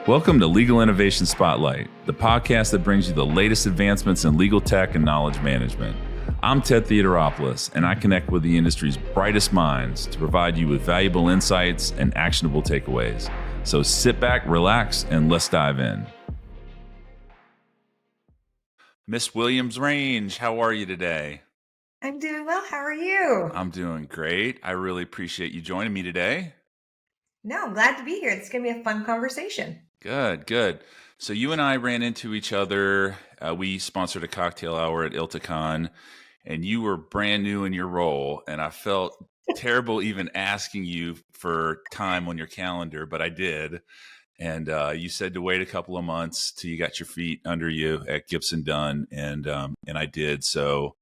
Welcome to Legal Innovation Spotlight, the podcast that brings you the latest advancements in legal tech and knowledge management. I'm Ted Theodoropoulos, and I connect with the industry's brightest minds to provide you with valuable insights and actionable takeaways. So sit back, relax, and let's dive in. Miss Williams-Range, how are you today? I'm doing well. How are you? I'm doing great. I really appreciate you joining me today. No, I'm glad to be here. It's going to be a fun conversation. Good. So you and I ran into each other. We sponsored a cocktail hour at ILTACon, and you were brand new in your role. And I felt terrible even asking you for time on your calendar, but I did. And you said to wait a couple of months till you got your feet under you at Gibson Dunn, and I did. So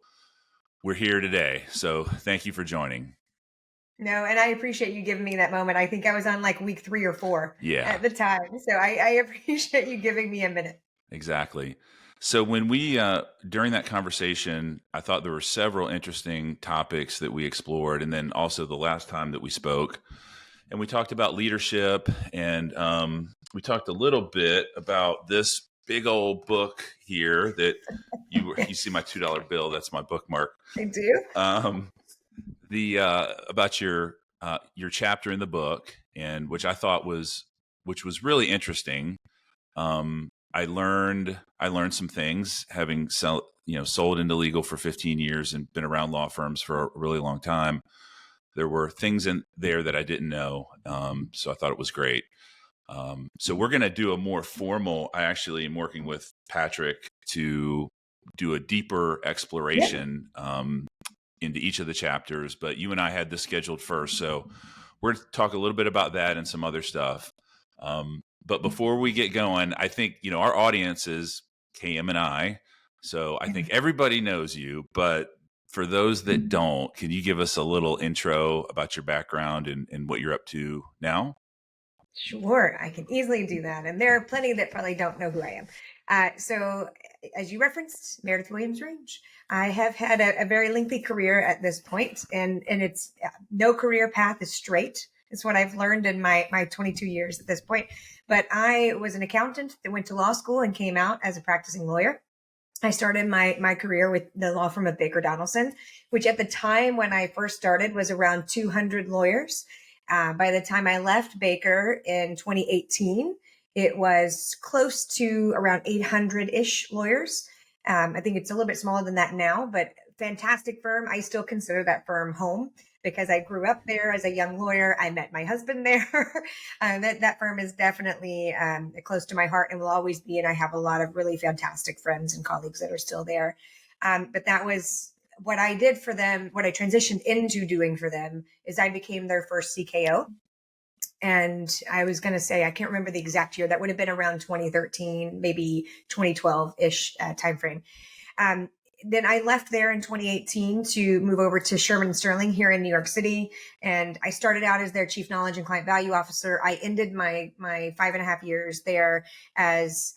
we're here today. So thank you for joining. No, and I appreciate you giving me that moment. I think I was on like week 3 or 4 at the time. So I appreciate you giving me a minute. Exactly. So when we, during that conversation, I thought there were several interesting topics that we explored. And then also the last time that we spoke, and we talked about leadership, and we talked a little bit about this big old book here that you see my $2 bill. That's my bookmark. I do. About your chapter in the book, and which was really interesting. I learned some things, having sold into legal for 15 years and been around law firms for a really long time. There were things in there that I didn't know, so I thought it was great. So we're going to do a more formal. I actually am working with Patrick to do a deeper exploration. Into each of the chapters, but you and I had this scheduled first. So we're going to talk a little bit about that and some other stuff. But before we get going, I think, our audience is KM&I. So I think everybody knows you, but for those that don't, can you give us a little intro about your background and what you're up to now? Sure, I can easily do that. And there are plenty that probably don't know who I am. So as you referenced, Meredith Williams-Range. I have had a very lengthy career at this point, and it's no career path is straight. It's what I've learned in my 22 years at this point. But I was an accountant that went to law school and came out as a practicing lawyer. I started my career with the law firm of Baker Donaldson, which at the time when I first started was around 200 lawyers. By the time I left Baker in 2018, it was close to around 800-ish lawyers. I think it's a little bit smaller than that now, but fantastic firm. I still consider that firm home because I grew up there as a young lawyer. I met my husband there. That firm is definitely close to my heart and will always be. And I have a lot of really fantastic friends and colleagues that are still there. But that was what I did for them. What I transitioned into doing for them is I became their first CKO. And I was going to say, I can't remember the exact year. That would have been around 2013, maybe 2012-ish timeframe. Then I left there in 2018 to move over to Sherman Sterling here in New York City. And I started out as their Chief Knowledge and Client Value Officer. I ended my 5.5 years there as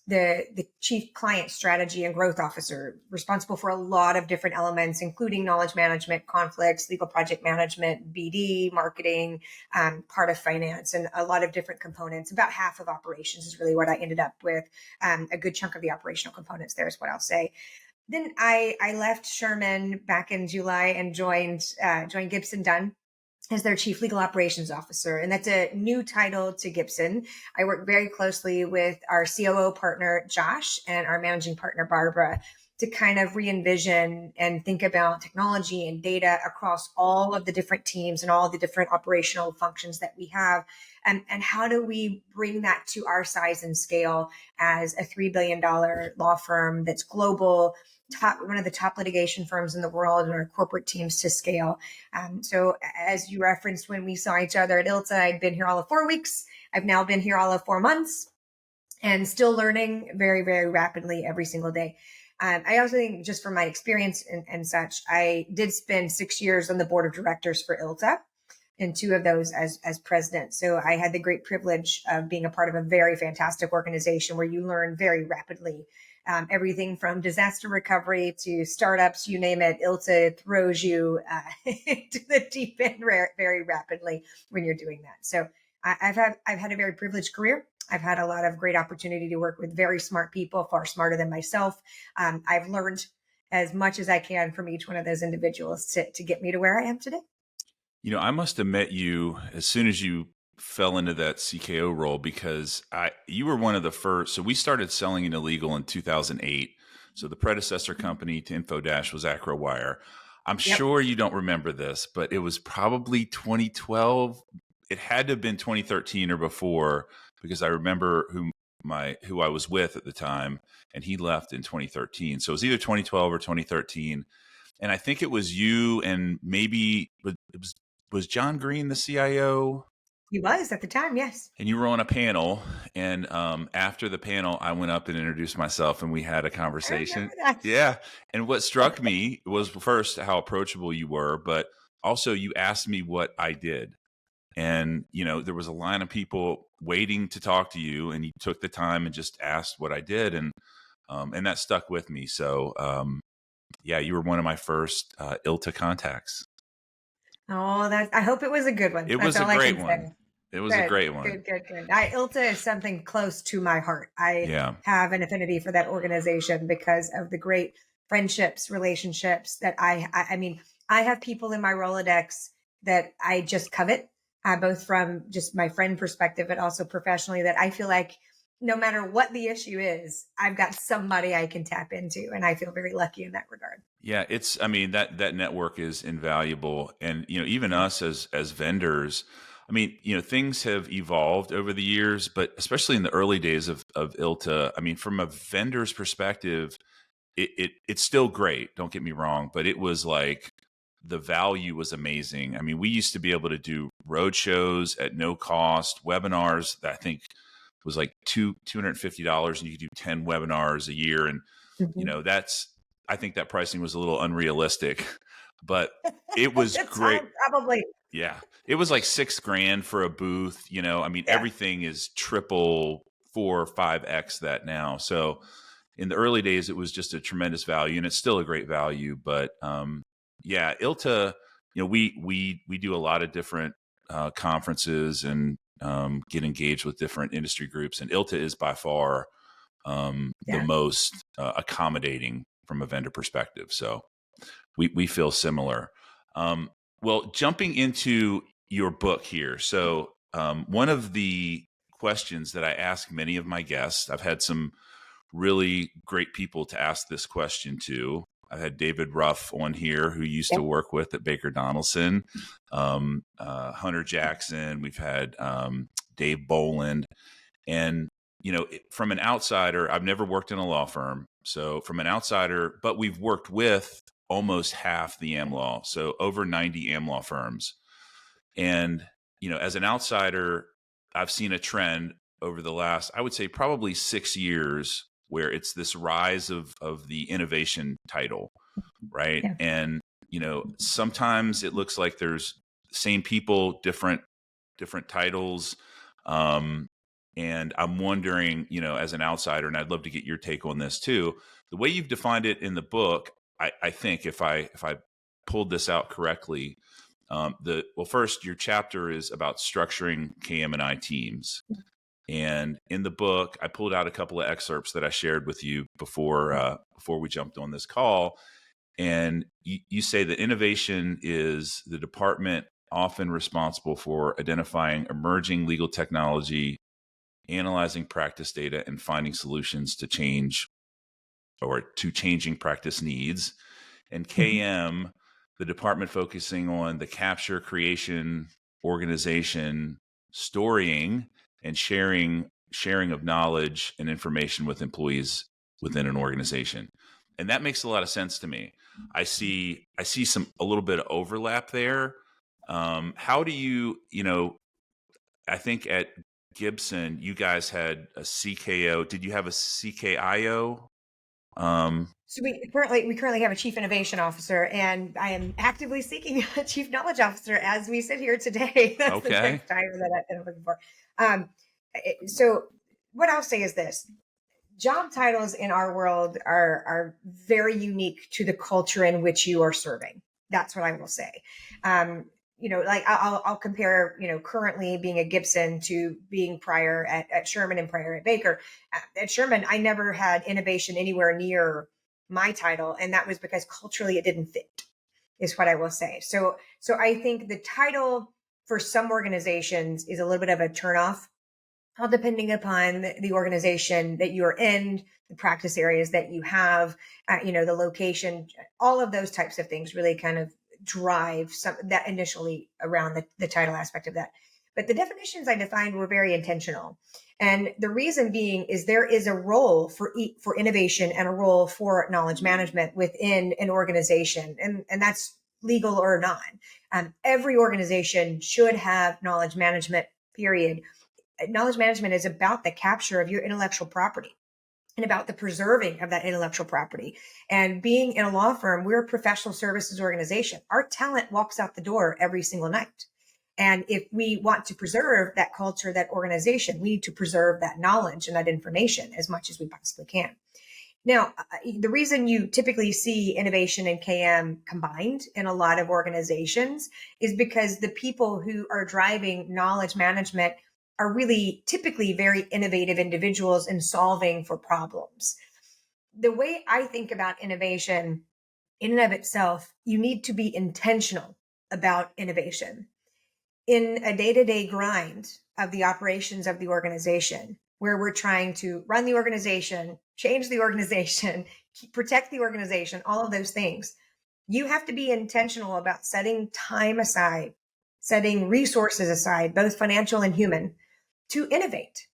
the Chief Client Strategy and Growth Officer, responsible for a lot of different elements, including knowledge management, conflicts, legal project management, BD, marketing, part of finance, and a lot of different components. About half of operations is really what I ended up with. A good chunk of the operational components there is what I'll say. Then I left Sherman back in July and joined Gibson Dunn as their Chief Legal Operations Officer. And that's a new title to Gibson. I work very closely with our COO partner, Josh, and our managing partner, Barbara, to kind of re-envision and think about technology and data across all of the different teams and all the different operational functions that we have. And how do we bring that to our size and scale as a $3 billion law firm that's global, one of the top litigation firms in the world, and our corporate teams to scale. So as you referenced, when we saw each other at ILTA, I'd been here all of 4 weeks. I've now been here all of 4 months and still learning very, very rapidly every single day. I also think, just from my experience and such, I did spend 6 years on the board of directors for ILTA, and 2 of those as president. So I had the great privilege of being a part of a very fantastic organization where you learn very rapidly. Everything from disaster recovery to startups, you name it, ILTA throws you into the deep end very rapidly when you're doing that. So I've had a very privileged career. I've had a lot of great opportunity to work with very smart people, far smarter than myself. I've learned as much as I can from each one of those individuals to get me to where I am today. I must have met you as soon as you fell into that CKO role, because you were one of the first. So we started selling in illegal in 2008. So the predecessor company to Infodash was AcroWire. I'm Yep. sure you don't remember this, but it was probably 2012. It had to have been 2013 or before, because I remember who I was with at the time, and he left in 2013. So it was either 2012 or 2013. And I think it was you, and maybe was John Green the CIO? He was at the time, yes. And you were on a panel, and after the panel, I went up and introduced myself, and we had a I conversation. remember that. Yeah. And what struck me was, first, how approachable you were, but also you asked me what I did. And, there was a line of people waiting to talk to you, and you took the time and just asked what I did. And that stuck with me. So, yeah, you were one of my first ILTA contacts. Oh, I hope it was a good one. It was a great one. It was a great one. Good. ILTA is something close to my heart. I have an affinity for that organization because of the great friendships, relationships that I mean, I have people in my Rolodex that I just covet, both from just my friend perspective, but also professionally, that I feel like no matter what the issue is, I've got somebody I can tap into. And I feel very lucky in that regard. Yeah, that network is invaluable. And, even us as vendors, things have evolved over the years, but especially in the early days of ILTA, from a vendor's perspective, it's still great. Don't get me wrong, but it was like the value was amazing. We used to be able to do road shows at no cost, webinars that I think was like $250, and you could do 10 webinars a year. And, I think that pricing was a little unrealistic, but it was great. Probably. Yeah. It was like $6,000 for a booth. Everything is triple, 4 or 5x that now. So in the early days, it was just a tremendous value, and it's still a great value. But yeah, ILTA, we do a lot of different conferences and get engaged with different industry groups, and ILTA is by far the most accommodating from a vendor perspective. So we feel similar. Well, jumping into your book here. So one of the questions that I ask many of my guests, I've had some really great people to ask this question to. I've had David Ruff on here, who used to work with at Baker Donaldson, Hunter Jackson. We've had Dave Boland. And, from an outsider, I've never worked in a law firm. So from an outsider, but we've worked with almost half the AmLaw, so over 90 AmLaw firms. And, as an outsider, I've seen a trend over the last, I would say probably 6 years, where it's this rise of the innovation title, right? Yeah. And, sometimes it looks like there's the same people, different titles. And I'm wondering, as an outsider, and I'd love to get your take on this too, the way you've defined it in the book, I think if I pulled this out correctly, first, your chapter is about structuring KM&I teams. And in the book, I pulled out a couple of excerpts that I shared with you before we jumped on this call. And you say that innovation is the department often responsible for identifying emerging legal technology, analyzing practice data, and finding solutions to changing practice needs. And KM, the department focusing on the capture, creation, organization, storing, and sharing of knowledge and information with employees within an organization. And that makes a lot of sense to me. I see a little bit of overlap there. How do you, I think at Gibson, you guys had a CKO. Did you have a CKIO? So we currently have a chief innovation officer, and I am actively seeking a chief knowledge officer as we sit here today. That's the next title that I'm looking for. So what I'll say is this: job titles in our world are very unique to the culture in which you are serving. That's what I will say. like I'll compare, currently being a Gibson to being prior at Sherman and prior at Baker. At Sherman, I never had innovation anywhere near my title. And that was because culturally it didn't fit, is what I will say. So I think the title for some organizations is a little bit of a turnoff, all depending upon the organization that you're in, the practice areas that you have, the location, all of those types of things really kind of drive some that initially around the title aspect of that. But the definitions I defined were very intentional. And the reason being is there is a role for innovation and a role for knowledge management within an organization. And that's legal or not. Every organization should have knowledge management, period. Knowledge management is about the capture of your intellectual property and about the preserving of that intellectual property. And being in a law firm, we're a professional services organization. Our talent walks out the door every single night. And if we want to preserve that culture, that organization, we need to preserve that knowledge and that information as much as we possibly can. Now, the reason you typically see innovation and KM combined in a lot of organizations is because the people who are driving knowledge management are really typically very innovative individuals in solving for problems. The way I think about innovation in and of itself, you need to be intentional about innovation. In a day-to-day grind of the operations of the organization, where we're trying to run the organization, change the organization, protect the organization, all of those things, you have to be intentional about setting time aside, setting resources aside, both financial and human, to innovate.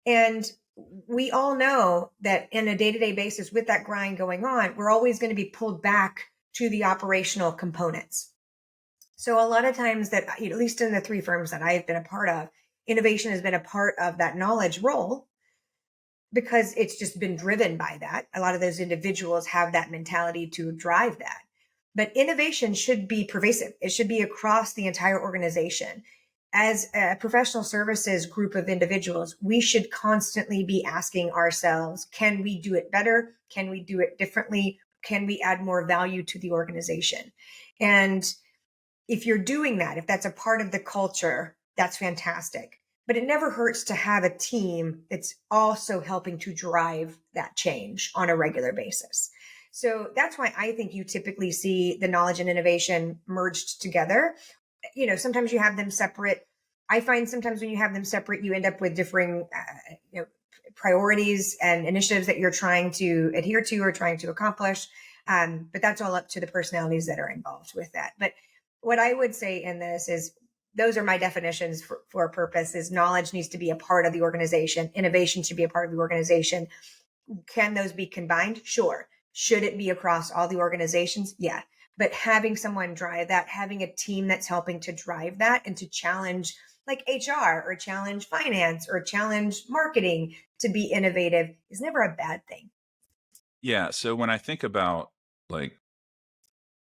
And we all know that in a day-to-day basis with that grind going on, we're always going to be pulled back to the operational components. So a lot of times that, at least in the 3 firms that I've been a part of, innovation has been a part of that knowledge role because it's just been driven by that. A lot of those individuals have that mentality to drive that. But innovation should be pervasive. It should be across the entire organization. As a professional services group of individuals, we should constantly be asking ourselves, can we do it better? Can we do it differently? Can we add more value to the organization? And if you're doing that, if that's a part of the culture, that's fantastic. But it never hurts to have a team that's also helping to drive that change on a regular basis. So that's why I think you typically see the knowledge and innovation merged together. Sometimes you have them separate. I find sometimes when you have them separate, you end up with differing priorities and initiatives that you're trying to adhere to or trying to accomplish. But that's all up to the personalities that are involved with that. But what I would say in this is those are my definitions for a purpose is knowledge needs to be a part of the organization. Innovation should be a part of the organization. Can those be combined? Sure. Should it be across all the organizations? Yeah. But having someone drive that, having a team that's helping to drive that and to challenge like HR or challenge finance or challenge marketing to be innovative is never a bad thing. Yeah. So when I think about like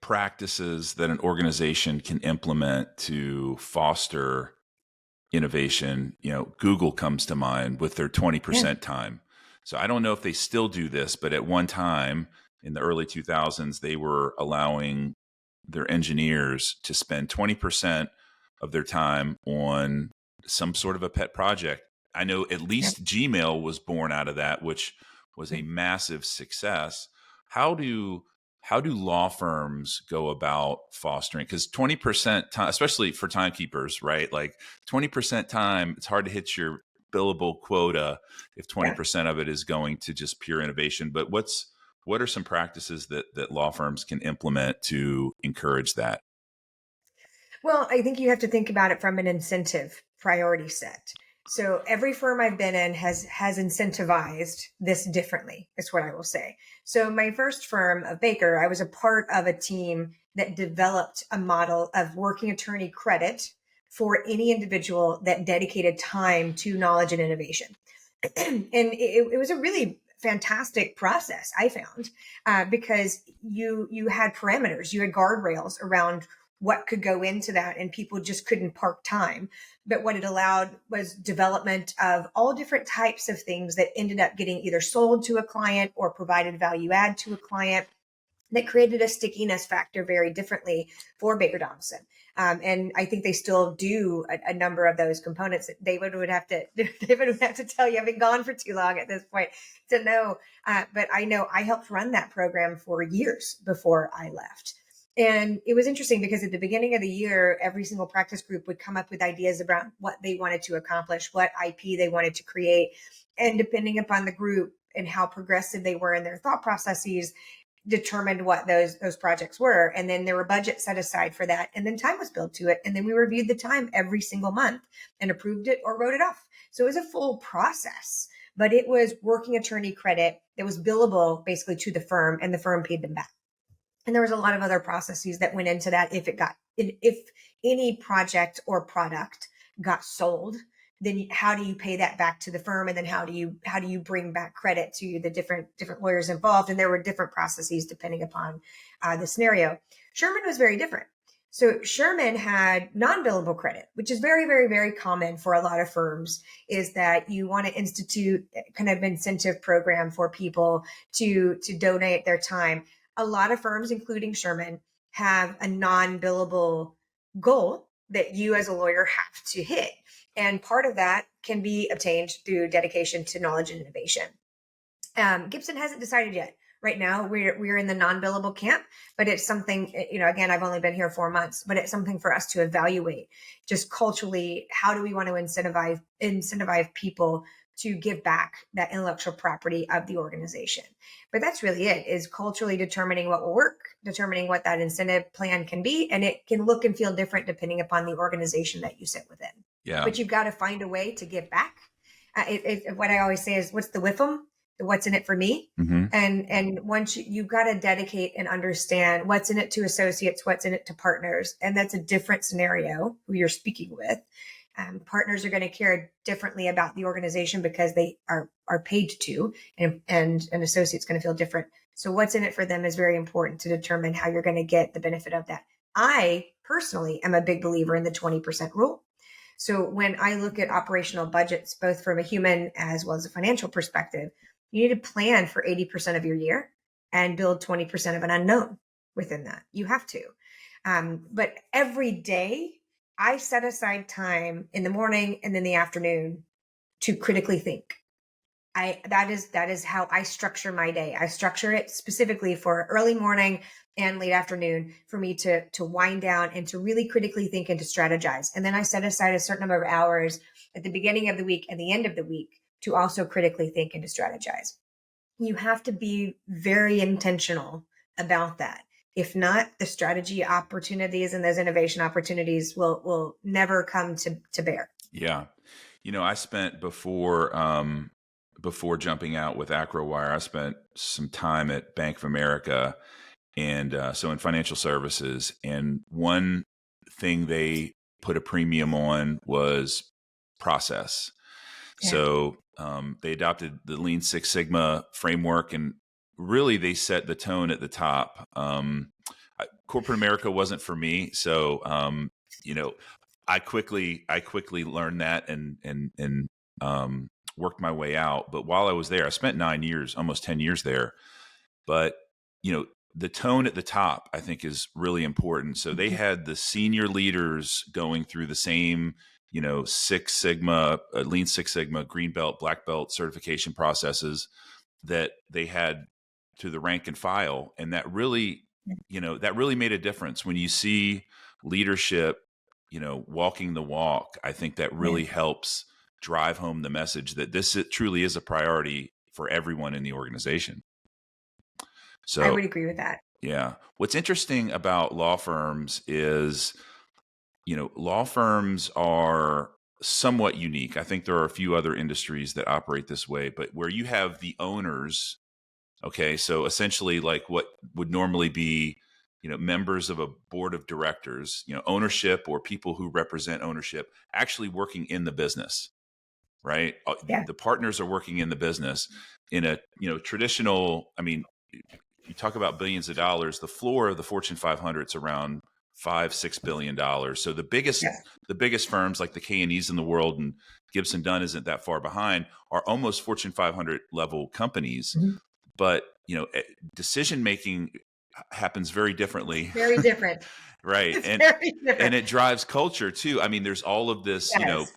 practices that an organization can implement to foster innovation, Google comes to mind with their 20% time. So I don't know if they still do this, but at one time in the early 2000s, they were allowing their engineers to spend 20% of their time on some sort of a pet project. I know at least Gmail was born out of that, which was a massive success. How do law firms go about fostering? Because 20% time, especially for timekeepers, right? Like 20% time, it's hard to hit your billable quota if 20% of it is going to just pure innovation. But what are some practices that law firms can implement to encourage that? Well, I think you have to think about it from an incentive priority set. So every firm I've been in has incentivized this differently, is what I will say. So my first firm of Baker, I was a part of a team that developed a model of working attorney credit for any individual that dedicated time to knowledge and innovation. And it was a really fantastic process, I found, because you had parameters, you had guardrails around what could go into that, and people just couldn't park time. But what it allowed was development of all different types of things that ended up getting either sold to a client or provided value add to a client that created a stickiness factor very differently for Baker Donaldson. And I think they still do a number of those components. David would have to tell you, I've been gone for too long at this point to know. But I know I helped run that program for years before I left. And it was interesting because at the beginning of the year, every single practice group would come up with ideas about what they wanted to accomplish, what IP they wanted to create. And depending upon the group and how progressive they were in their thought processes, determined what those projects were. And then there were budgets set aside for that. And then time was billed to it. And then we reviewed the time every single month and approved it or wrote it off. So it was a full process, but it was working attorney credit that was billable basically to the firm, and the firm paid them back. And there was a lot of other processes that went into that. If any project or product got sold, then how do you pay that back to the firm? And then how do you bring back credit to the different lawyers involved? And there were different processes depending upon the scenario. Sherman was very different. So Sherman had non-billable credit, which is very, very, very common for a lot of firms, is that you want to institute kind of incentive program for people to donate their time. A lot of firms, including Sherman, have a non-billable goal that you as a lawyer have to hit. And part of that can be obtained through dedication to knowledge and innovation. Gibson hasn't decided yet. Right now, we're in the non-billable camp, but it's something, again, I've only been here 4 months, but it's something for us to evaluate just culturally. How do we want to incentivize people to give back that intellectual property of the organization? But that's really it, is culturally determining what will work, determining what that incentive plan can be. And it can look and feel different depending upon the organization that you sit within. Yeah. But you've got to find a way to give back. What I always say is, what's the WIFM? What's in it for me? Mm-hmm. And once you've got to dedicate and understand what's in it to associates, what's in it to partners. And that's a different scenario who you're speaking with. Partners are going to care differently about the organization because they are paid to, and an associate's going to feel different. So what's in it for them is very important to determine how you're going to get the benefit of that. I personally am a big believer in the 20% rule. So when I look at operational budgets, both from a human as well as a financial perspective, you need to plan for 80% of your year and build 20% of an unknown within that. You have to. But every day I set aside time in the morning and in the afternoon to critically think. That is how I structure my day. I structure it specifically for early morning and late afternoon for me to wind down and to really critically think and to strategize. And then I set aside a certain number of hours at the beginning of the week and the end of the week to also critically think and to strategize. You have to be very intentional about that. If not, the strategy opportunities and those innovation opportunities will never come to bear. Yeah. I spent before jumping out with AcroWire, I spent some time at Bank of America, and so in financial services. And one thing they put a premium on was process. Yeah. So they adopted the Lean Six Sigma framework, and really they set the tone at the top. Corporate America wasn't for me, so I quickly learned that and worked my way out. But while I was there, I spent 9 years, almost 10 years there. But the tone at the top, I think, is really important. So they had the senior leaders going through the same Six Sigma, Lean Six Sigma, Green Belt, Black Belt certification processes that they had to the rank and file. And that really made a difference when you see leadership, walking the walk. I think that really helps drive home the message that it truly is a priority for everyone in the organization. So I would agree with that. Yeah. What's interesting about law firms is, law firms are somewhat unique. I think there are a few other industries that operate this way, but where you have the owners, okay, so essentially like what would normally be, members of a board of directors, ownership or people who represent ownership actually working in the business, right? Yeah. The partners are working in the business in a, traditional, you talk about billions of dollars, the floor of the Fortune 500 is around $5-6 billion. So the biggest firms like the K&Es in the world, and Gibson Dunn isn't that far behind, are almost Fortune 500 level companies. Mm-hmm. But decision making happens very differently. Very different. Right. It's very And different. it drives culture too. I mean, there's all of this, Yes.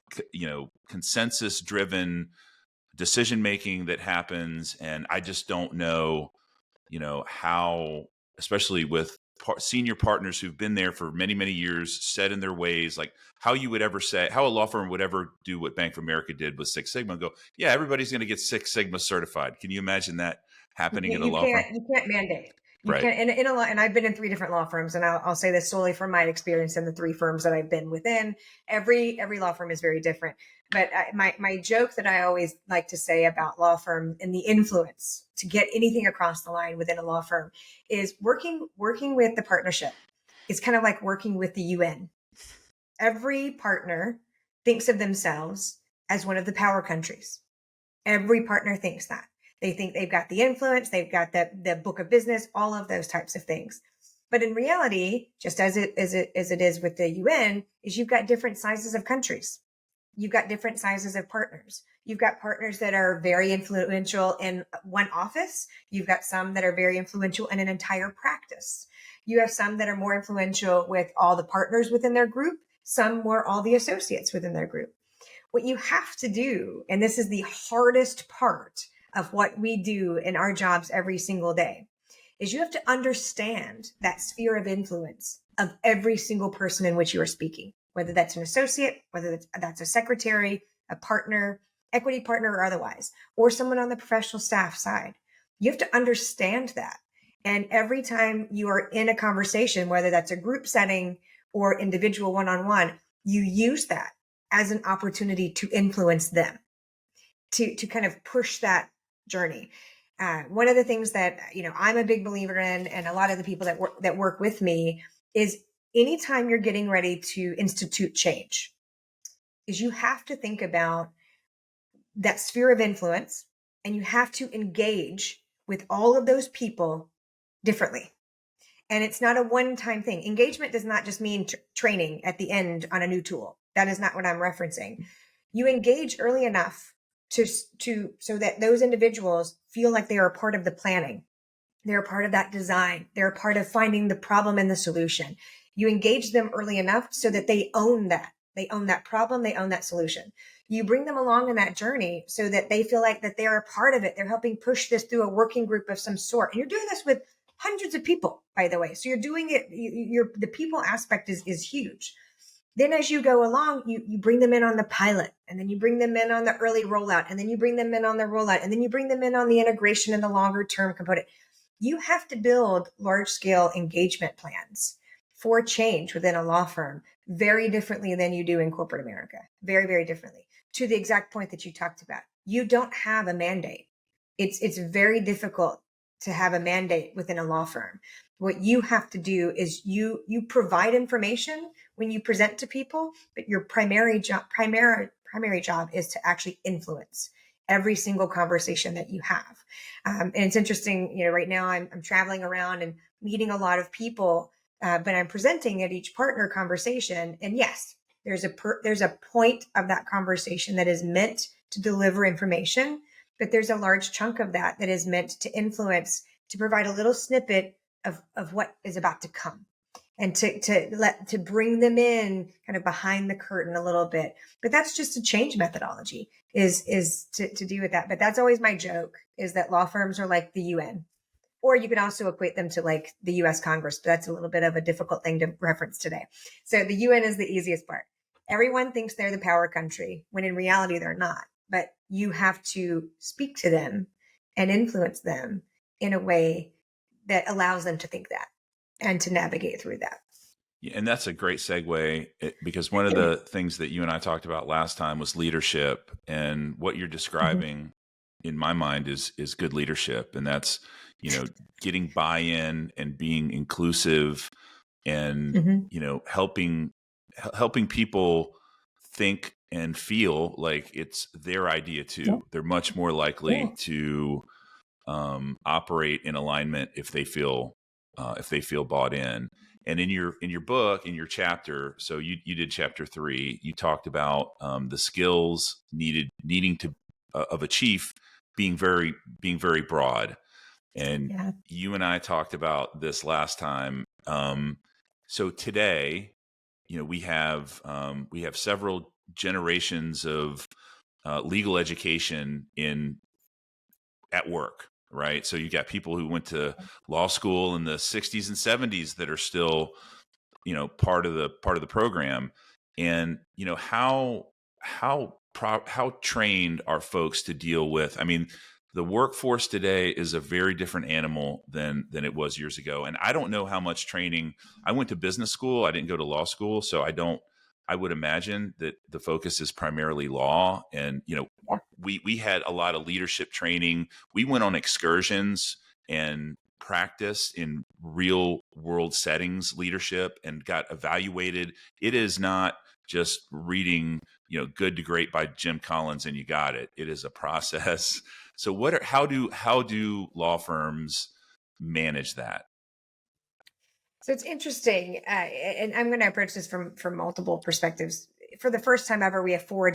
consensus driven decision making that happens. And I just don't know, how, especially with senior partners who've been there for many, many years, set in their ways, like how you would ever say, how a law firm would ever do what Bank of America did with Six Sigma and go, yeah, everybody's going to get Six Sigma certified. Can you imagine that happening at a law firm? You can't mandate. You Right. can't in a lot, and I've been in 3 different law firms, and I'll say this solely from my experience in the 3 firms that I've been within. Every law firm is very different. But my joke that I always like to say about law firm and the influence to get anything across the line within a law firm is working with the partnership. It's kind of like working with the UN. Every partner thinks of themselves as one of the power countries. Every partner thinks that. They think they've got the influence, they've got the book of business, all of those types of things. But in reality, just as it is with the UN, is you've got different sizes of countries. You've got different sizes of partners. You've got partners that are very influential in one office. You've got some that are very influential in an entire practice. You have some that are more influential with all the partners within their group, some more all the associates within their group. What you have to do, and this is the hardest part of what we do in our jobs every single day, is you have to understand that sphere of influence of every single person in which you are speaking, whether that's an associate, whether that's a secretary, a partner, equity partner, or otherwise, or someone on the professional staff side. You have to understand that. And every time you are in a conversation, whether that's a group setting or individual one-on-one, you use that as an opportunity to influence them, to kind of push that journey. One of the things that, I'm a big believer in, and a lot of the people that work with me, is anytime you're getting ready to institute change, is you have to think about that sphere of influence, and you have to engage with all of those people differently. And it's not a one-time thing. Engagement does not just mean training at the end on a new tool. That is not what I'm referencing. You engage early enough so that those individuals feel like they are a part of the planning. They're a part of that design. They're a part of finding the problem and the solution. You engage them early enough so that they own that. They own that problem. They own that solution. You bring them along in that journey so that they feel like that they're a part of it. They're helping push this through a working group of some sort. And you're doing this with hundreds of people, by the way. So you're doing it. The people aspect is huge. Then as you go along, you bring them in on the pilot, and then you bring them in on the early rollout, and then you bring them in on the rollout, and then you bring them in on the integration and the longer term component. You have to build large scale engagement plans for change within a law firm very differently than you do in corporate America. Very, very differently. To the exact point that you talked about. You don't have a mandate. It's very difficult to have a mandate within a law firm. What you have to do is you provide information when you present to people, but your primary job is to actually influence every single conversation that you have. And it's interesting, right now I'm traveling around and meeting a lot of people, but I'm presenting at each partner conversation. And yes, there's a point of that conversation that is meant to deliver information, but there's a large chunk of that is meant to influence, to provide a little snippet of what is about to come, and to bring them in kind of behind the curtain a little bit. But that's just a change methodology is to do with that. But that's always my joke, is that law firms are like the UN, or you can also equate them to like the US Congress, but that's a little bit of a difficult thing to reference today. So the UN is the easiest part. Everyone thinks they're the power country when in reality they're not, but you have to speak to them and influence them in a way that allows them to think that and to navigate through that. Yeah, and that's a great segue, because one of the things that you and I talked about last time was leadership, and what you're describing in my mind is good leadership. And that's, getting buy-in and being inclusive and, helping people think and feel like it's their idea too. Yeah. They're much more likely to operate in alignment if they feel bought in. And in your book, in your chapter, so you did chapter 3, you talked about the skills needing to of a chief being very broad. And you and I talked about this last time. So today, we have several generations of legal education in at work, right? So you got people who went to law school in the 60s and 70s that are still, part of the program. And how trained are folks to deal with, I mean, the workforce today is a very different animal than it was years ago. And I don't know how much training. I went to business school, I didn't go to law school, so I would imagine that the focus is primarily law. And Yeah. we had a lot of leadership training. We went on excursions and practiced in real world settings leadership and got evaluated. It is not just reading, Good to Great by Jim Collins and you got it. It is a process. So how do law firms manage that? So it's interesting, and I'm going to approach this from multiple perspectives. For the first time ever, we have four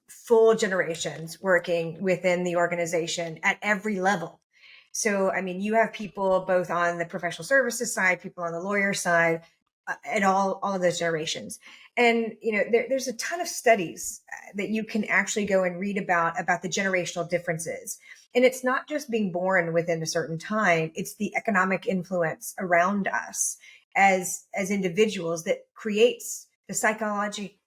full generations working within the organization at every level. So, I mean, you have people both on the professional services side, people on the lawyer side, and all of those generations. And there's a ton of studies that you can actually go and read about the generational differences. And it's not just being born within a certain time; it's the economic influence around us as individuals that creates the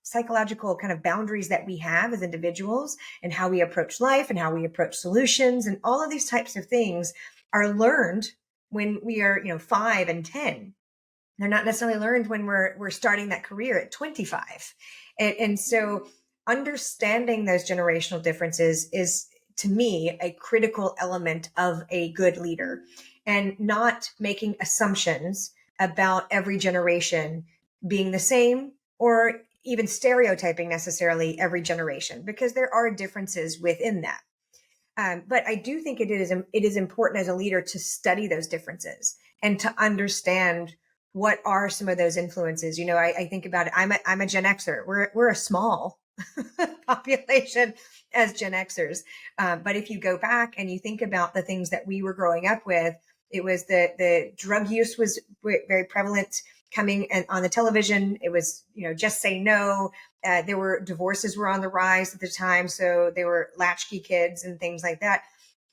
psychological kind of boundaries that we have as individuals, and how we approach life and how we approach solutions, and all of these types of things are learned when we are 5 and 10. They're not necessarily learned when we're starting that career at 25. And so understanding those generational differences is, to me, a critical element of a good leader, and not making assumptions about every generation being the same, or even stereotyping necessarily every generation, because there are differences within that. But I do think it is important as a leader to study those differences and to understand what are some of those influences. I think about it. I'm a Gen Xer. We're a small population as Gen Xers. But if you go back and you think about the things that we were growing up with, it was the drug use was very prevalent coming on the television. It was, just say no. There were divorces were on the rise at the time. So they were latchkey kids and things like that.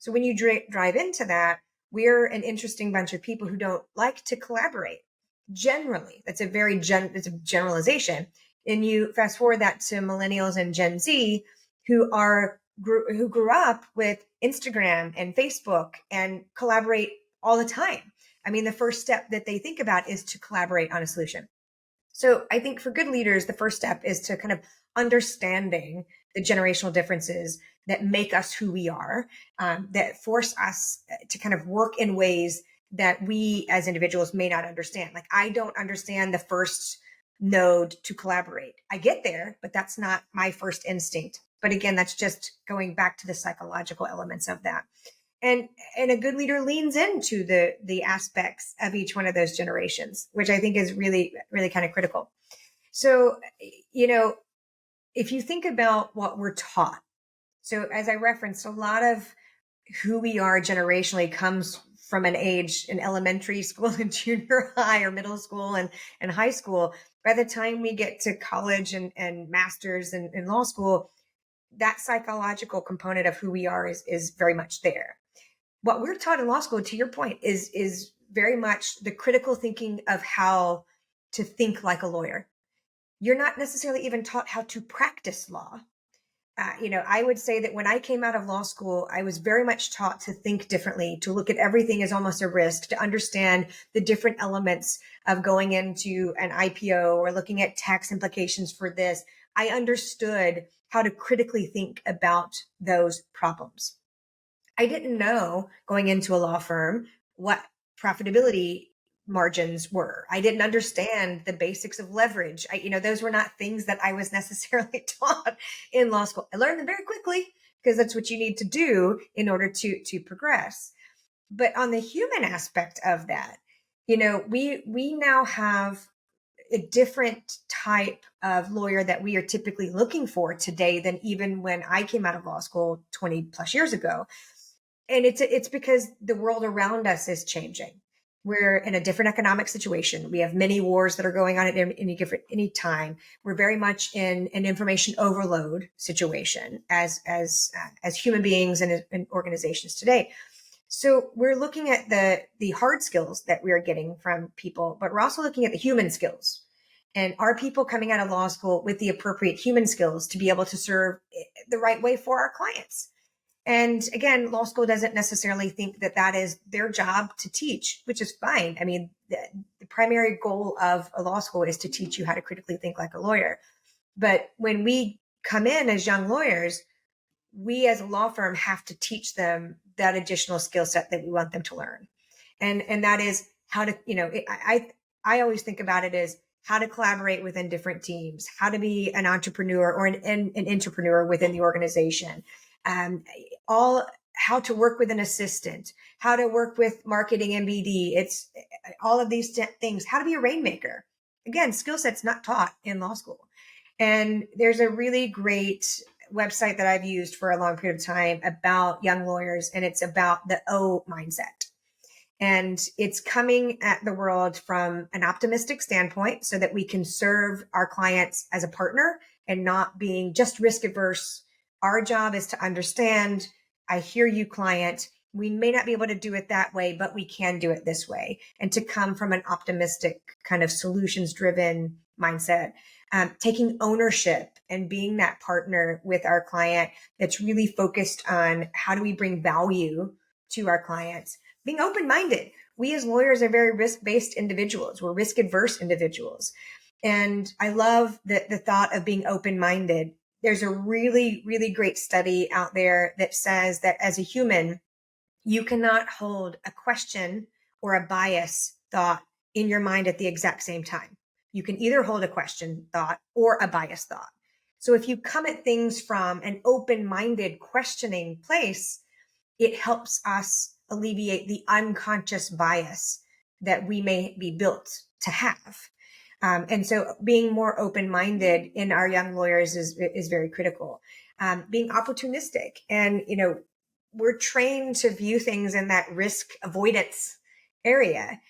So when you drive into that, we're an interesting bunch of people who don't like to collaborate. Generally, that's it's a generalization. And you fast forward that to millennials and Gen Z who grew up with Instagram and Facebook and collaborate all the time. I mean, the first step that they think about is to collaborate on a solution. So I think for good leaders, the first step is to kind of understanding the generational differences that make us who we are, that force us to kind of work in ways that we as individuals may not understand. Like, I don't understand the first node to collaborate. I get there, but that's not my first instinct. But again, that's just going back to the psychological elements of that. And a good leader leans into the aspects of each one of those generations, which I think is really, really kind of critical. So, if you think about what we're taught, so as I referenced, a lot of who we are generationally comes from an age in elementary school and junior high or middle school and high school. By the time we get to college and masters and law school, that psychological component of who we are is very much there. What we're taught in law school, to your point, is very much the critical thinking of how to think like a lawyer. You're not necessarily even taught how to practice law. I would say that when I came out of law school, I was very much taught to think differently, to look at everything as almost a risk, to understand the different elements of going into an IPO or looking at tax implications for this. I understood how to critically think about those problems. I didn't know going into a law firm what profitability margins were. I didn't understand the basics of leverage. Those were not things that I was necessarily taught in law school. I learned them very quickly because that's what you need to do in order to progress. But on the human aspect of that, we now have a different type of lawyer that we are typically looking for today than even when I came out of law school 20 plus years ago. And it's because the world around us is changing. We're in a different economic situation. We have many wars that are going on at any time. We're very much in an information overload situation as human beings and organizations today. So we're looking at the hard skills that we are getting from people, but we're also looking at the human skills. And are people coming out of law school with the appropriate human skills to be able to serve the right way for our clients? And again, law school doesn't necessarily think that that is their job to teach, which is fine. I mean, the primary goal of a law school is to teach you how to critically think like a lawyer. But when we come in as young lawyers, we as a law firm have to teach them that additional skill set that we want them to learn. And that is how to, I always think about it as how to collaborate within different teams, how to be an entrepreneur or an entrepreneur within the organization, how to work with an assistant, how to work with marketing MBD. It's all of these things, how to be a rainmaker. Again, skill sets not taught in law school. And there's a really great website that I've used for a long period of time about young lawyers, and it's about the O mindset. And it's coming at the world from an optimistic standpoint so that we can serve our clients as a partner and not being just risk averse. Our job is to understand, I hear you, client. We may not be able to do it that way, but we can do it this way. And to come from an optimistic kind of solutions driven mindset, taking ownership and being that partner with our client that's really focused on how do we bring value to our clients. Being open-minded. We as lawyers are very risk-based individuals. We're risk-adverse individuals. And I love the thought of being open-minded. There's a really, really great study out there that says that as a human, you cannot hold a question or a bias thought in your mind at the exact same time. You can either hold a question thought or a bias thought. So if you come at things from an open-minded questioning place, it helps us alleviate the unconscious bias that we may be built to have. And so being more open-minded in our young lawyers is very critical. Being opportunistic. And, we're trained to view things in that risk avoidance area,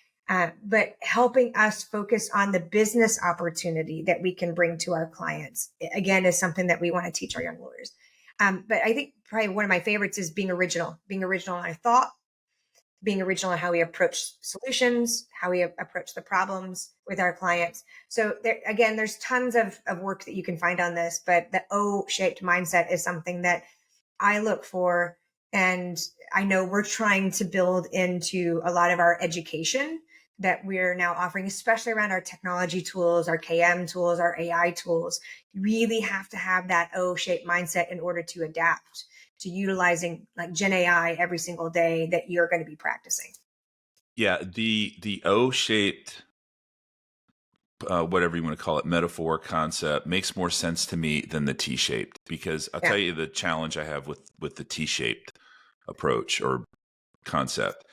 but helping us focus on the business opportunity that we can bring to our clients, again, is something that we want to teach our young lawyers. But I think probably one of my favorites is being original in our thought, being original in how we approach solutions, how we approach the problems with our clients. So there's tons of work that you can find on this, but the O-shaped mindset is something that I look for. And I know we're trying to build into a lot of our education that we're now offering, especially around our technology tools, our KM tools, our AI tools. You really have to have that O-shaped mindset in order to adapt to utilizing like Gen AI every single day that you're going to be practicing. Yeah, the O-shaped, whatever you want to call it, metaphor concept makes more sense to me than the T-shaped, because I'll tell you the challenge I have with the T-shaped approach or concept.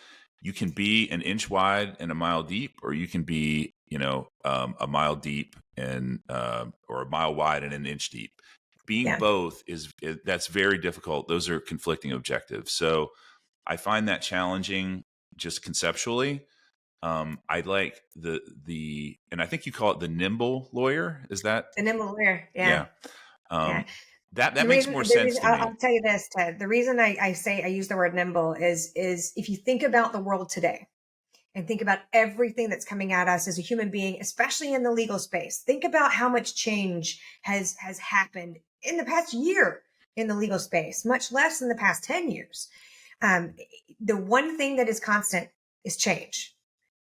You can be an inch wide and a mile deep, or you can be, a mile deep and or a mile wide and an inch deep. Being both that's very difficult. Those are conflicting objectives. So I find that challenging just conceptually. I like and I think you call it the Nimble Lawyer. Is that the Nimble Lawyer? Yeah. That makes more sense to me. I'll tell you this, Ted. The reason I use the word nimble is if you think about the world today and think about everything that's coming at us as a human being, especially in the legal space, think about how much change has happened in the past year in the legal space, much less in the past 10 years. The one thing that is constant is change.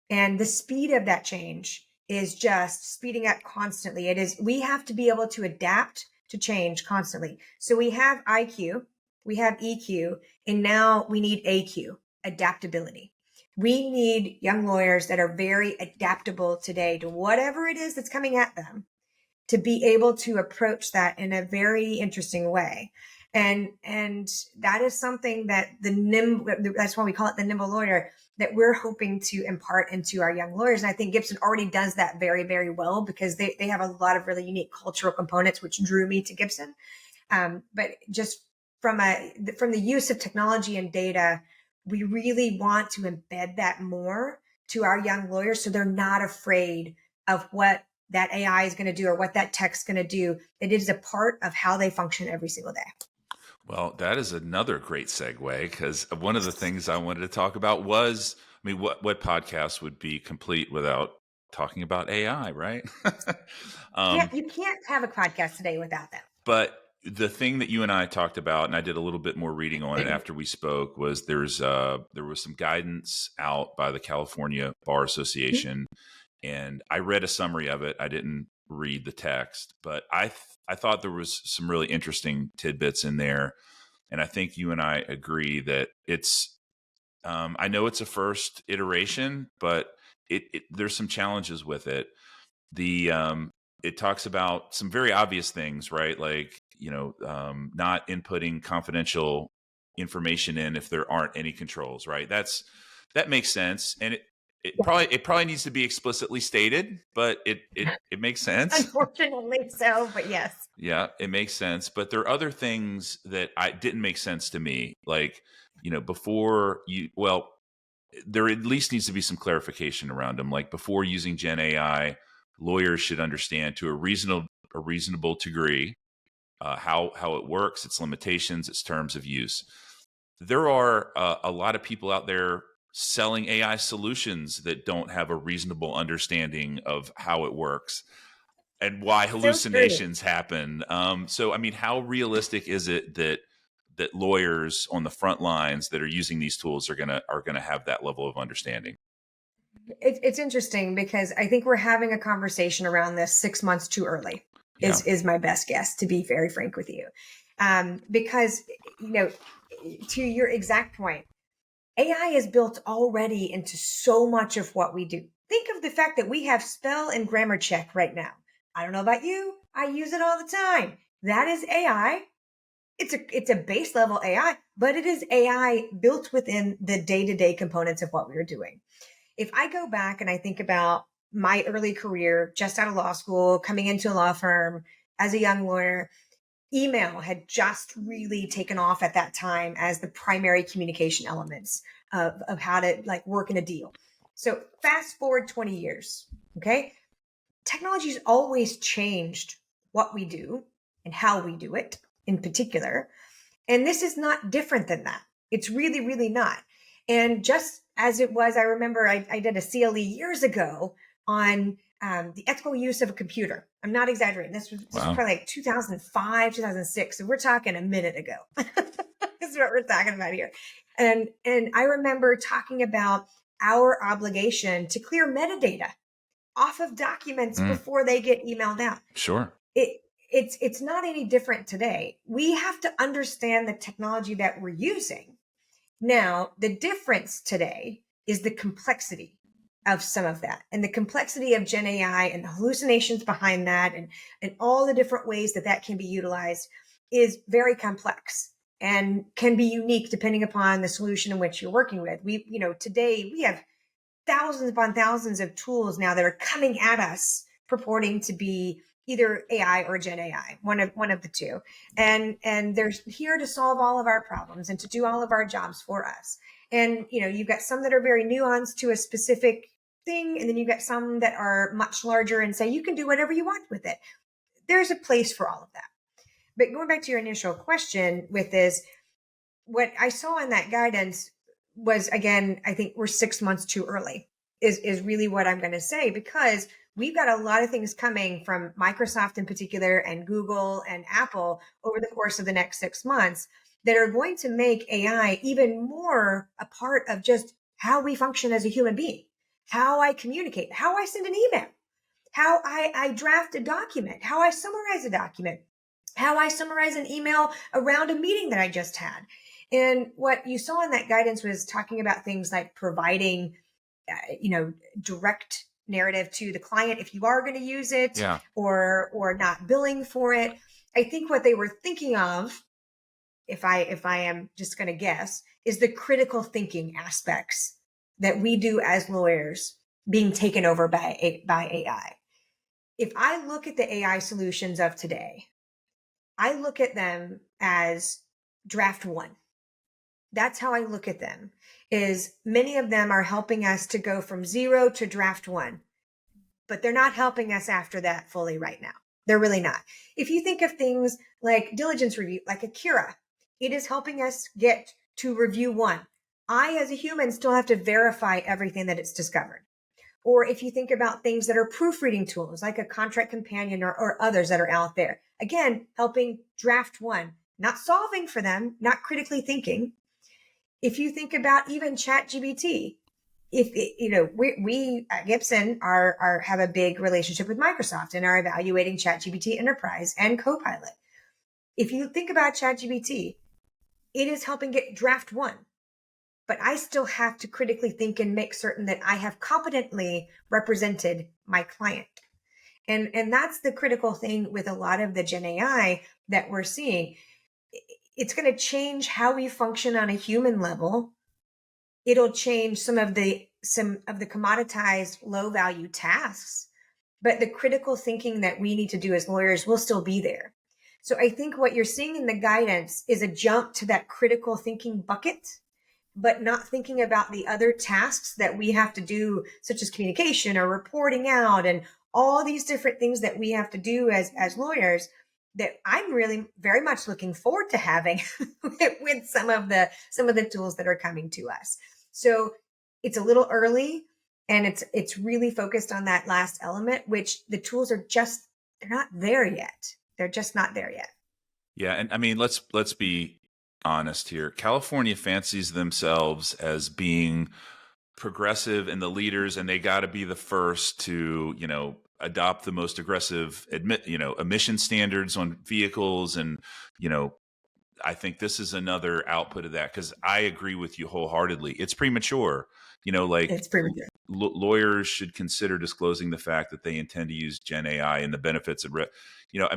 And the speed of that change is just speeding up constantly. We have to be able to adapt to change constantly. So we have IQ, we have EQ, and now we need AQ, adaptability. We need young lawyers that are very adaptable today to whatever it is that's coming at them, to be able to approach that in a very interesting way. And that is something that that's why we call it the Nimble Lawyer, that we're hoping to impart into our young lawyers. And I think Gibson already does that very, very well, because they have a lot of really unique cultural components, which drew me to Gibson. But just from the use of technology and data, we really want to embed that more to our young lawyers so they're not afraid of what that AI is going to do or what that tech's going to do. It is a part of how they function every single day. Well, that is another great segue, because one of the things I wanted to talk about was, I mean, what podcast would be complete without talking about AI, right? You can't have a podcast today without them. But the thing that you and I talked about, and I did a little bit more reading on it after we spoke, was there was some guidance out by the California Bar Association, and I read a summary of it. I didn't read the text, but I thought there was some really interesting tidbits in there, and I think you and I agree that it's. I know it's a first iteration, but there's some challenges with it. The It talks about some very obvious things, right? Like, not inputting confidential information in if there aren't any controls, right? That makes sense, and it probably needs to be explicitly stated, but it makes sense. Unfortunately so, but yes. Yeah, it makes sense. But there are other things that I didn't make sense to me, like, before there at least needs to be some clarification around them. Like, before using Gen AI, lawyers should understand to a reasonable degree how it works, its limitations, its terms of use. There are a lot of people out there selling AI solutions that don't have a reasonable understanding of how it works and why hallucinations happen. So, I mean, how realistic is it that lawyers on the front lines that are using these tools are gonna have that level of understanding? It's interesting because I think we're having a conversation around this 6 months too early. Yeah. Is my best guess, to be very frank with you, because to your exact point, AI is built already into so much of what we do. Think of the fact that we have spell and grammar check right now. I don't know about you, I use it all the time. That is AI. It's a base level AI, but it is AI built within the day-to-day components of what we're doing. If I go back and I think about my early career, just out of law school, coming into a law firm as a young lawyer, email had just really taken off at that time as the primary communication elements of how to work in a deal. So fast forward 20 years, okay? Technology's always changed what we do and how we do it in particular. And this is not different than that. It's really, really not. And just as it was, I remember I did a CLE years ago on the ethical use of a computer. I'm not exaggerating. This was probably like 2005, 2006. So we're talking a minute ago. This is what we're talking about here. And I remember talking about our obligation to clear metadata off of documents before they get emailed out. Sure. It's not any different today. We have to understand the technology that we're using. Now, the difference today is the complexity of some of that, and the complexity of Gen AI and the hallucinations behind that, and all the different ways that can be utilized is very complex and can be unique depending upon the solution in which you're working with. Today we have thousands upon thousands of tools now that are coming at us purporting to be either AI or Gen AI, one of the two. And they're here to solve all of our problems and to do all of our jobs for us. And, you've got some that are very nuanced to a specific thing. And then you've got some that are much larger and say, you can do whatever you want with it. There's a place for all of that. But going back to your initial question with this, what I saw in that guidance was, again, I think we're 6 months too early is really what I'm going to say, because we've got a lot of things coming from Microsoft in particular and Google and Apple over the course of the next 6 months that are going to make AI even more a part of just how we function as a human being, how I communicate, how I send an email, how I draft a document, how I summarize a document, how I summarize an email around a meeting that I just had. And what you saw in that guidance was talking about things like providing, direct narrative to the client if you are going to use it, or not billing for it. I think what they were thinking of, if I am just going to guess, is the critical thinking aspects that we do as lawyers being taken over by AI. If I look at the AI solutions of today, I look at them as draft one. That's how I look at them, is many of them are helping us to go from 0 to draft 1, but they're not helping us after that fully right now. They're really not. If you think of things like diligence review, like Akira, it is helping us get to review 1. I, as a human, still have to verify everything that it's discovered. Or if you think about things that are proofreading tools, like a contract companion or others that are out there, again, helping draft 1, not solving for them, not critically thinking. If you think about even ChatGPT, if we at Gibson have a big relationship with Microsoft and are evaluating ChatGPT Enterprise and CoPilot. If you think about ChatGPT, it is helping get draft 1, but I still have to critically think and make certain that I have competently represented my client. And that's the critical thing with a lot of the Gen AI that we're seeing. It's going to change how we function on a human level. It'll change some of the commoditized low value tasks, but the critical thinking that we need to do as lawyers will still be there. So I think what you're seeing in the guidance is a jump to that critical thinking bucket, but not thinking about the other tasks that we have to do, such as communication or reporting out and all these different things that we have to do as lawyers, that I'm really very much looking forward to having with some of the tools that are coming to us. So it's a little early, and it's really focused on that last element, which the tools are they're not there yet. They're just not there yet. Yeah, and I mean, let's be honest here. California fancies themselves as being progressive and the leaders, and they got to be the first to, adopt the most aggressive emission standards on vehicles. And, I think this is another output of that, because I agree with you wholeheartedly. It's premature. It's premature. Lawyers should consider disclosing the fact that they intend to use Gen AI and the benefits of, you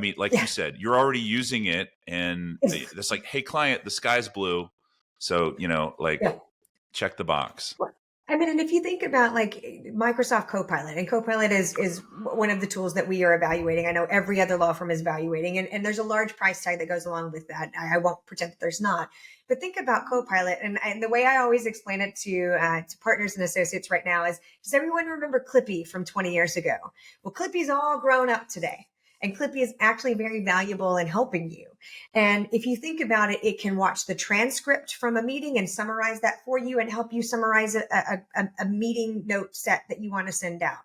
said, you're already using it, and it's like, hey, client, the sky's blue. So, check the box. I mean, and if you think about like Microsoft CoPilot, and CoPilot is one of the tools that we are evaluating. I know every other law firm is evaluating, and there's a large price tag that goes along with that. I won't pretend that there's not, but think about CoPilot, and the way I always explain it to partners and associates right now is, does everyone remember Clippy from 20 years ago? Well, Clippy's all grown up today. And Clippy is actually very valuable in helping you. And if you think about it, it can watch the transcript from a meeting and summarize that for you and help you summarize a meeting note set that you want to send out.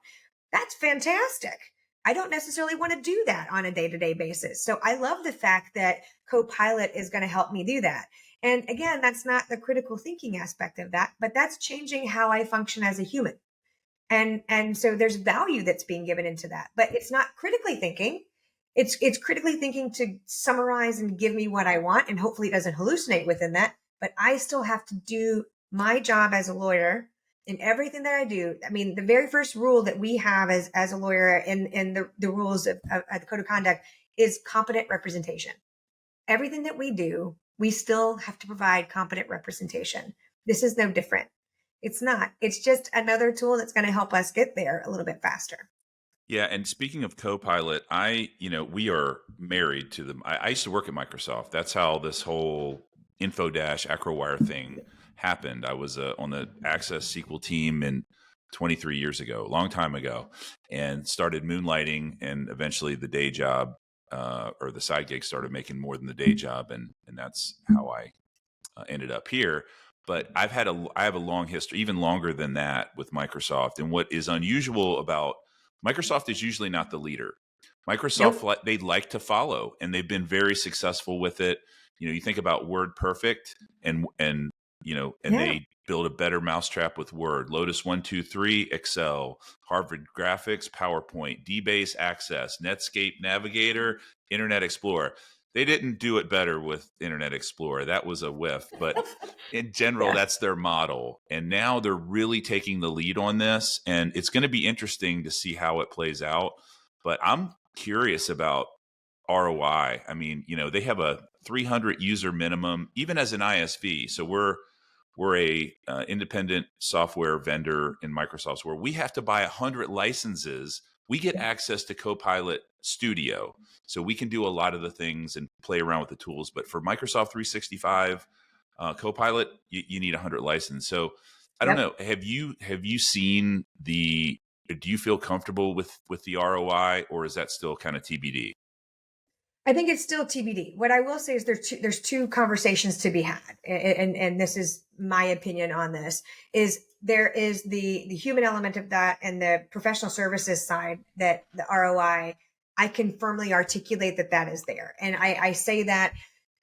That's fantastic. I don't necessarily want to do that on a day-to-day basis. So I love the fact that CoPilot is going to help me do that. And again, that's not the critical thinking aspect of that, but that's changing how I function as a human. And so there's value that's being given into that, but it's not critically thinking. It's critically thinking to summarize and give me what I want, and hopefully it doesn't hallucinate within that. But I still have to do my job as a lawyer in everything that I do. I mean, the very first rule that we have as a lawyer in the rules of the code of conduct is competent representation. Everything that we do, we still have to provide competent representation. This is no different. It's not. It's just another tool that's going to help us get there a little bit faster. Yeah, and speaking of CoPilot, we are married to them. I used to work at Microsoft. That's how this whole Infodash AcroWire thing happened. I was on the Access SQL team 23 years ago, a long time ago, and started moonlighting, and eventually the day job or the side gig started making more than the day job, and that's how I ended up here. But I have a long history, even longer than that, with Microsoft. And what is unusual about Microsoft is usually not the leader. Microsoft, nope. They like to follow, and they've been very successful with it. You think about WordPerfect, and they build a better mousetrap with Word. Lotus 1-2-3, Excel, Harvard Graphics, PowerPoint, DBase Access, Netscape Navigator, Internet Explorer. They didn't do it better with Internet Explorer. That was a whiff. But in general, that's their model. And now they're really taking the lead on this. And it's going to be interesting to see how it plays out. But I'm curious about ROI. I mean, they have a 300 user minimum, even as an ISV. So we're a independent software vendor in Microsoft, where we have to buy 100 licenses. We get access to CoPilot Studio, so we can do a lot of the things and play around with the tools. But for Microsoft 365, CoPilot, you need 100 license. So I don't Yep. know. Have you seen the? Do you feel comfortable with the ROI, or is that still kind of TBD? I think it's still TBD. What I will say is there's two conversations to be had, and this is my opinion on this. Is there is the human element of that and the professional services side, that the ROI, I can firmly articulate that is there, and I say that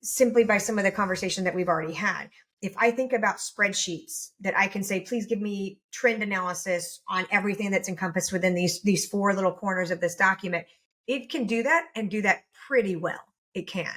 simply by some of the conversation that we've already had. If I think about spreadsheets that I can say, please give me trend analysis on everything that's encompassed within these four little corners of this document, it can do that and do that pretty well. It can.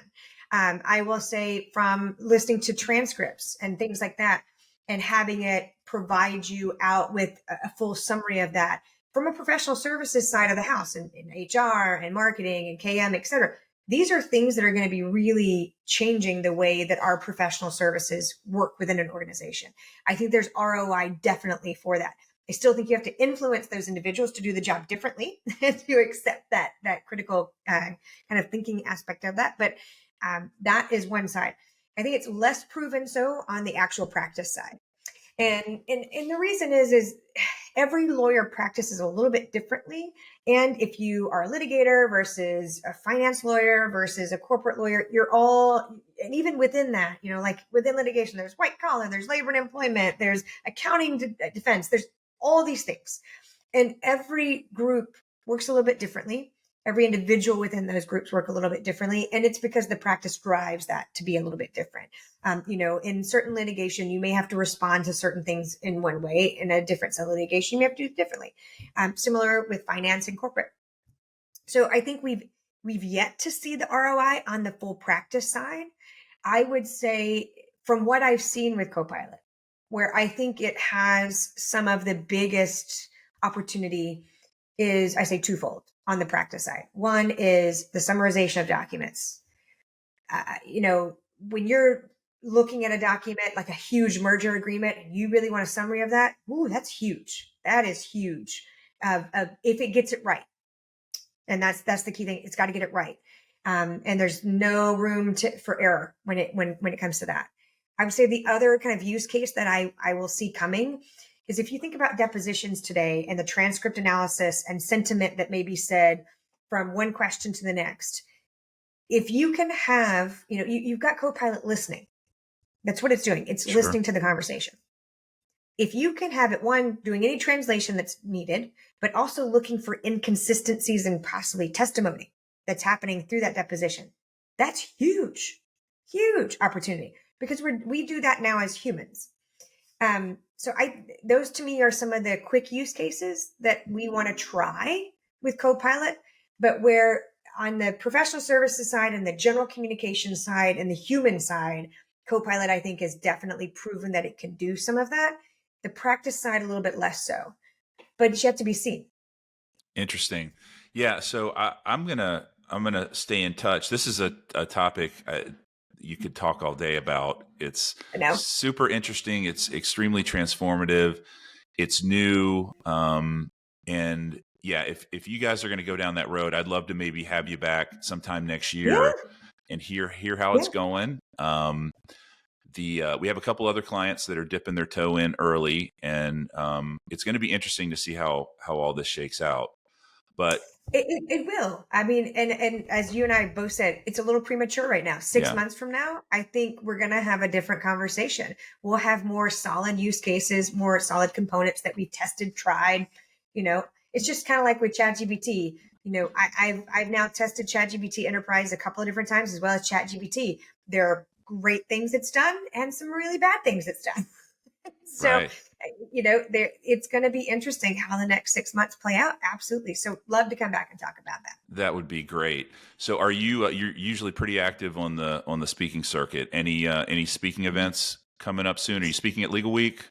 I will say, from listening to transcripts and things like that, and having it provide you out with a full summary of that from a professional services side of the house, in HR and marketing and KM, et cetera. These are things that are going to be really changing the way that our professional services work within an organization. I think there's ROI definitely for that. I still think you have to influence those individuals to do the job differently and to accept that critical kind of thinking aspect of that. But that is one side. I think it's less proven so on the actual practice side. And the reason is every lawyer practices a little bit differently. And if you are a litigator versus a finance lawyer versus a corporate lawyer, you're all, and even within that, like within litigation, there's white collar, there's labor and employment, there's accounting defense, there's all these things. And every group works a little bit differently. Every individual within those groups work a little bit differently. And it's because the practice drives that to be a little bit different. In certain litigation, you may have to respond to certain things in one way. In a different set of litigation, you may have to do it differently. Similar with finance and corporate. So I think we've yet to see the ROI on the full practice side. I would say, from what I've seen with CoPilot, where I think it has some of the biggest opportunity is, I say, twofold on the practice side. One is the summarization of documents. When you're looking at a document like a huge merger agreement, and you really want a summary of that, ooh, that's huge. That is huge. If it gets it right. And that's the key thing. It's got to get it right. And there's no room for error when it comes to that. I would say the other kind of use case that I will see coming is, if you think about depositions today and the transcript analysis and sentiment that may be said from one question to the next, if you can have, you've got CoPilot listening. That's what it's doing. It's Sure. listening to the conversation. If you can have it, one, doing any translation that's needed, but also looking for inconsistencies and possibly testimony that's happening through that deposition, that's huge opportunity, because we do that now as humans. So those to me are some of the quick use cases that we want to try with CoPilot, but where on the professional services side and the general communication side and the human side, CoPilot, I think, has definitely proven that it can do some of that. The practice side, a little bit less so, but it's yet to be seen. Interesting. Yeah. So I'm gonna stay in touch. This is a topic you could talk all day about. It's super interesting. It's extremely transformative. It's new. And yeah, if you guys are going to go down that road, I'd love to maybe have you back sometime next year and hear how it's going. We have a couple other clients that are dipping their toe in early, and it's going to be interesting to see how all this shakes out. But it will. I mean, and as you and I both said, it's a little premature right now. 6 months from now, I think we're going to have a different conversation. We'll have more solid use cases, more solid components that we tested, tried. It's just kind of like with ChatGPT. I've now tested ChatGPT Enterprise a couple of different times, as well as ChatGPT. There are great things it's done and some really bad things it's done. So, right. It's going to be interesting how the next 6 months play out. Absolutely. So love to come back and talk about that. That would be great. So are you, you're usually pretty active on the speaking circuit. Any speaking events coming up soon? Are you speaking at Legal Week?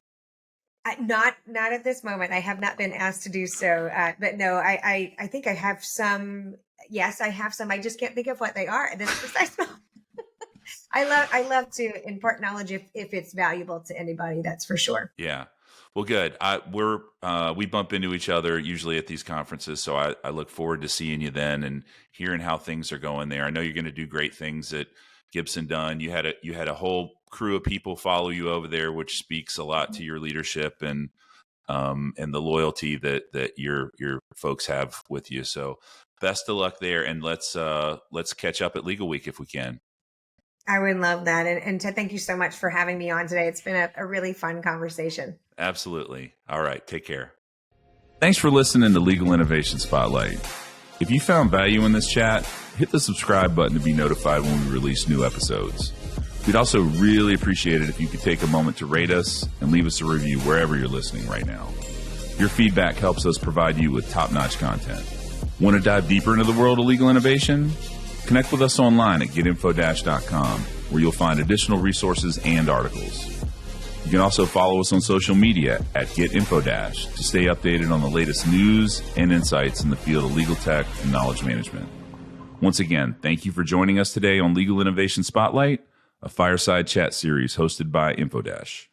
Not at this moment. I have not been asked to do so. But no, I think I have some. Yes, I have some. I just can't think of what they are at this precise moment. I love to impart knowledge if it's valuable to anybody. That's for sure. Yeah. Well, good. We bump into each other usually at these conferences, so I look forward to seeing you then and hearing how things are going there. I know you're going to do great things at Gibson Dunn. You had a whole crew of people follow you over there, which speaks a lot to your leadership and the loyalty that your folks have with you. So best of luck there, and let's catch up at Legal Week if we can. I would love that. And Ted, thank you so much for having me on today. It's been a really fun conversation. Absolutely. All right. Take care. Thanks for listening to Legal Innovation Spotlight. If you found value in this chat, hit the subscribe button to be notified when we release new episodes. We'd also really appreciate it if you could take a moment to rate us and leave us a review wherever you're listening right now. Your feedback helps us provide you with top-notch content. Want to dive deeper into the world of legal innovation? Connect with us online at getinfodash.com, where you'll find additional resources and articles. You can also follow us on social media at getinfodash to stay updated on the latest news and insights in the field of legal tech and knowledge management. Once again, thank you for joining us today on Legal Innovation Spotlight, a fireside chat series hosted by Infodash.